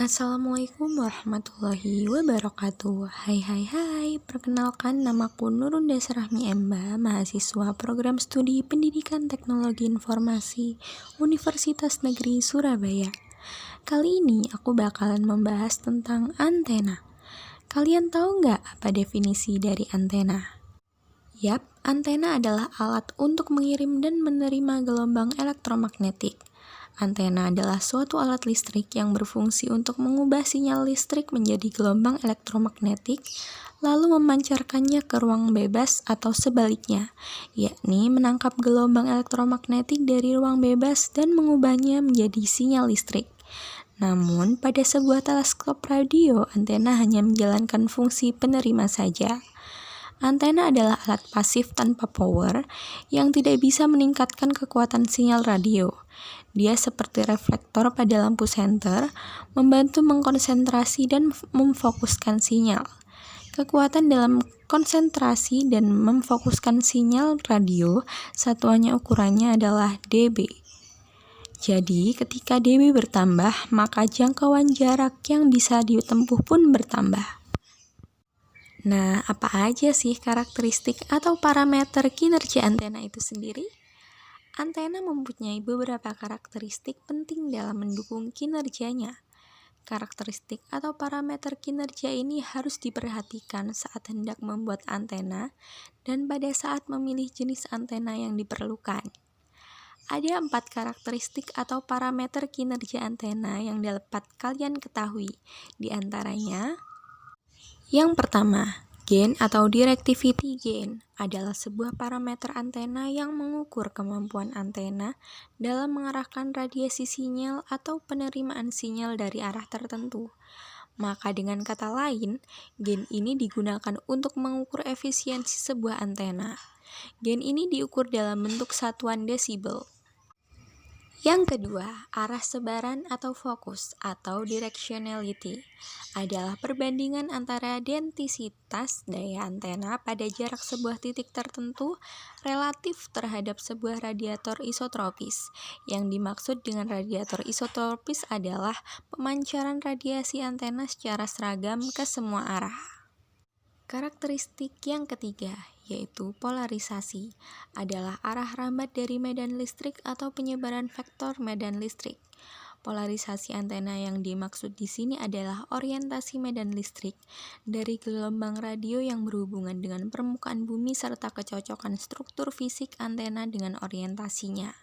Assalamualaikum warahmatullahi wabarakatuh. Hai, perkenalkan namaku Nurun Desrahmi Emba, mahasiswa program studi Pendidikan Teknologi Informasi Universitas Negeri Surabaya. Kali ini aku bakalan membahas tentang antena. Kalian tahu nggak apa definisi dari antena? Yap, antena adalah alat untuk mengirim dan menerima gelombang elektromagnetik. Antena adalah suatu alat listrik yang berfungsi untuk mengubah sinyal listrik menjadi gelombang elektromagnetik, lalu memancarkannya ke ruang bebas atau sebaliknya, yakni menangkap gelombang elektromagnetik dari ruang bebas dan mengubahnya menjadi sinyal listrik. Namun, pada sebuah teleskop radio, antena hanya menjalankan fungsi penerima saja. Antena adalah alat pasif tanpa power yang tidak bisa meningkatkan kekuatan sinyal radio. Dia seperti reflektor pada lampu senter, membantu mengkonsentrasi dan memfokuskan sinyal. Kekuatan dalam konsentrasi dan memfokuskan sinyal radio, satuannya ukurannya adalah dB. Jadi, ketika dB bertambah, maka jangkauan jarak yang bisa ditempuh pun bertambah. Nah, apa aja sih karakteristik atau parameter kinerja antena itu sendiri? Antena mempunyai beberapa karakteristik penting dalam mendukung kinerjanya. Karakteristik atau parameter kinerja ini harus diperhatikan saat hendak membuat antena dan pada saat memilih jenis antena yang diperlukan. Ada 4 karakteristik atau parameter kinerja antena yang dapat kalian ketahui. Di antaranya, yang pertama, gain atau directivity gain adalah sebuah parameter antena yang mengukur kemampuan antena dalam mengarahkan radiasi sinyal atau penerimaan sinyal dari arah tertentu. Maka dengan kata lain, gain ini digunakan untuk mengukur efisiensi sebuah antena. Gain ini diukur dalam bentuk satuan desibel. Yang kedua, arah sebaran atau fokus atau directionality adalah perbandingan antara densitas daya antena pada jarak sebuah titik tertentu relatif terhadap sebuah radiator isotropis. Yang dimaksud dengan radiator isotropis adalah pemancaran radiasi antena secara seragam ke semua arah. Karakteristik yang ketiga, yaitu polarisasi, adalah arah rambat dari medan listrik atau penyebaran vektor medan listrik. Polarisasi antena yang dimaksud di sini adalah orientasi medan listrik dari gelombang radio yang berhubungan dengan permukaan bumi serta kecocokan struktur fisik antena dengan orientasinya.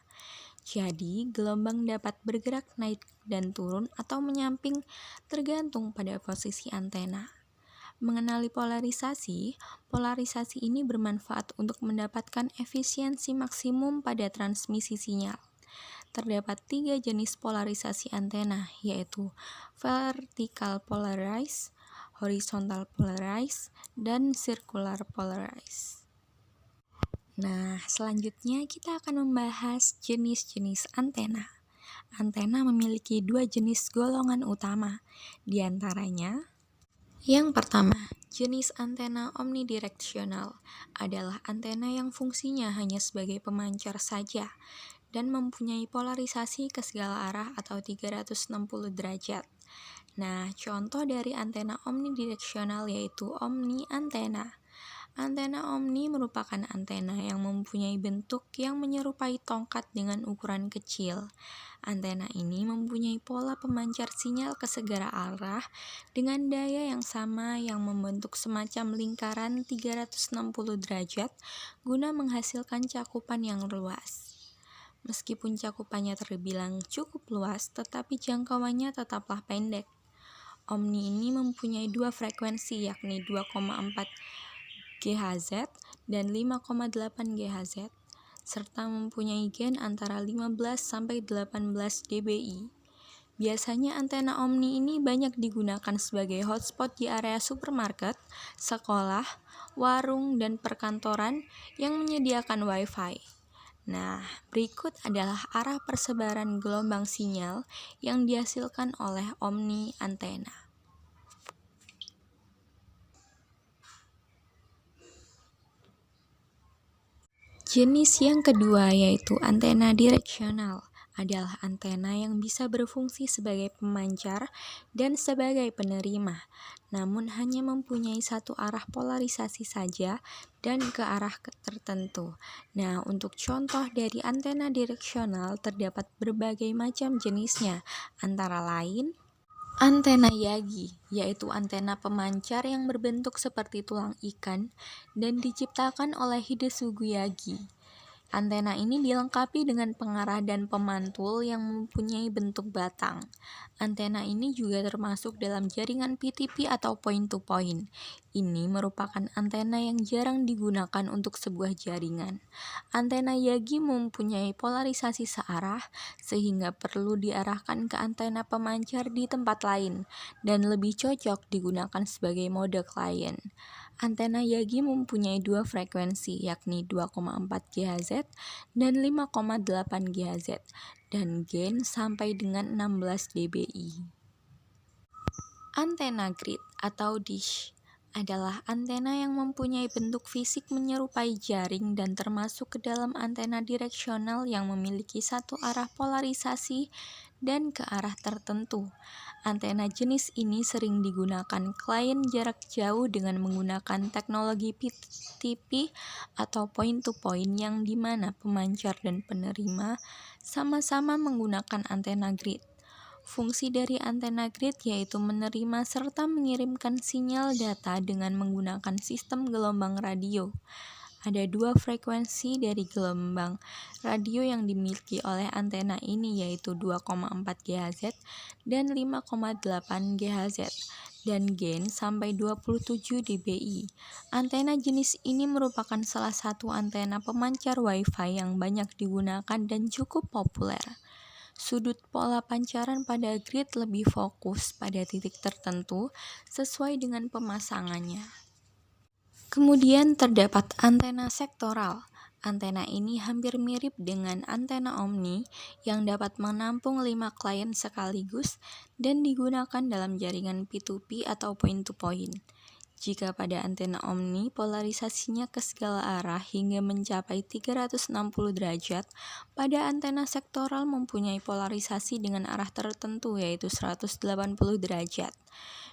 Jadi, gelombang dapat bergerak naik dan turun atau menyamping tergantung pada posisi antena. Mengenali polarisasi ini bermanfaat untuk mendapatkan efisiensi maksimum pada transmisi sinyal. Terdapat 3 jenis polarisasi antena, yaitu vertical polarized, horizontal polarized, dan circular polarized. Nah, selanjutnya kita akan membahas jenis-jenis antena. Antena memiliki 2 jenis golongan utama, di antaranya yang pertama, jenis antena omnidireksional adalah antena yang fungsinya hanya sebagai pemancar saja dan mempunyai polarisasi ke segala arah atau 360 derajat. Nah, contoh dari antena omnidireksional yaitu omni antena. Antena omni merupakan antena yang mempunyai bentuk yang menyerupai tongkat dengan ukuran kecil. Antena ini mempunyai pola pemancar sinyal ke segala arah dengan daya yang sama yang membentuk semacam lingkaran 360 derajat guna menghasilkan cakupan yang luas. Meskipun cakupannya terbilang cukup luas, tetapi jangkauannya tetaplah pendek. Omni ini mempunyai 2 frekuensi yakni 2,4 GHz dan 5,8 GHz, serta mempunyai gain antara 15 sampai 18 dBi. Biasanya antena omni ini banyak digunakan sebagai hotspot di area supermarket, sekolah, warung, dan perkantoran yang menyediakan Wi-Fi. Nah, berikut adalah arah persebaran gelombang sinyal yang dihasilkan oleh omni antena. Jenis yang kedua yaitu antena direksional adalah antena yang bisa berfungsi sebagai pemancar dan sebagai penerima, namun hanya mempunyai satu arah polarisasi saja dan ke arah tertentu. Nah, untuk contoh dari antena direksional terdapat berbagai macam jenisnya, antara lain antena Yagi, yaitu antena pemancar yang berbentuk seperti tulang ikan dan diciptakan oleh Hidesugu Yagi. Antena ini dilengkapi dengan pengarah dan pemantul yang mempunyai bentuk batang. Antena ini juga termasuk dalam jaringan PTP atau point-to-point. Ini merupakan antena yang jarang digunakan untuk sebuah jaringan. Antena Yagi mempunyai polarisasi searah, sehingga perlu diarahkan ke antena pemancar di tempat lain, dan lebih cocok digunakan sebagai mode klien. Antena Yagi mempunyai dua frekuensi, yakni 2,4 GHz dan 5,8 GHz, dan gain sampai dengan 16 dBi. Antena grid atau dish adalah antena yang mempunyai bentuk fisik menyerupai jaring dan termasuk ke dalam antena direksional yang memiliki satu arah polarisasi dan ke arah tertentu. Antena jenis ini sering digunakan klien jarak jauh dengan menggunakan teknologi PTP atau point-to-point yang dimana pemancar dan penerima sama-sama menggunakan antena grid. Fungsi dari antena grid yaitu menerima serta mengirimkan sinyal data dengan menggunakan sistem gelombang radio. Ada dua frekuensi dari gelombang radio yang dimiliki oleh antena ini, yaitu 2,4 GHz dan 5,8 GHz, dan gain sampai 27 dBi. Antena jenis ini merupakan salah satu antena pemancar Wi-Fi yang banyak digunakan dan cukup populer. Sudut pola pancaran pada grid lebih fokus pada titik tertentu sesuai dengan pemasangannya. Kemudian terdapat antena sektoral. Antena ini hampir mirip dengan antena omni yang dapat menampung 5 klien sekaligus dan digunakan dalam jaringan P2P atau point-to-point. Jika pada antena omni polarisasinya ke segala arah hingga mencapai 360 derajat, pada antena sektoral mempunyai polarisasi dengan arah tertentu yaitu 180 derajat.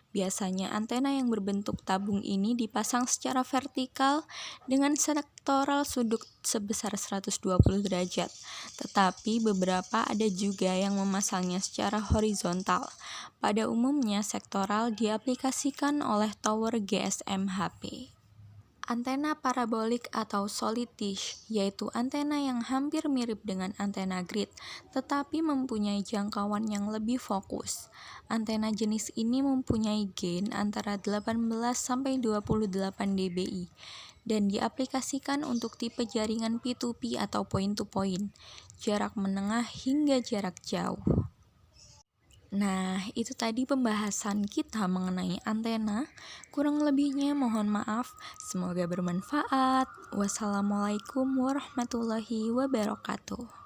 Biasanya antena yang berbentuk tabung ini dipasang secara vertikal dengan sektoral sudut sebesar 120 derajat, tetapi beberapa ada juga yang memasangnya secara horizontal. Pada umumnya sektoral diaplikasikan oleh tower GSM HP. Antena parabolik atau solid dish, yaitu antena yang hampir mirip dengan antena grid, tetapi mempunyai jangkauan yang lebih fokus. Antena jenis ini mempunyai gain antara 18-28 dBi, dan diaplikasikan untuk tipe jaringan P2P atau point-to-point, jarak menengah hingga jarak jauh. Nah, itu tadi pembahasan kita mengenai antena. Kurang lebihnya mohon maaf. Semoga bermanfaat. Wassalamualaikum warahmatullahi wabarakatuh.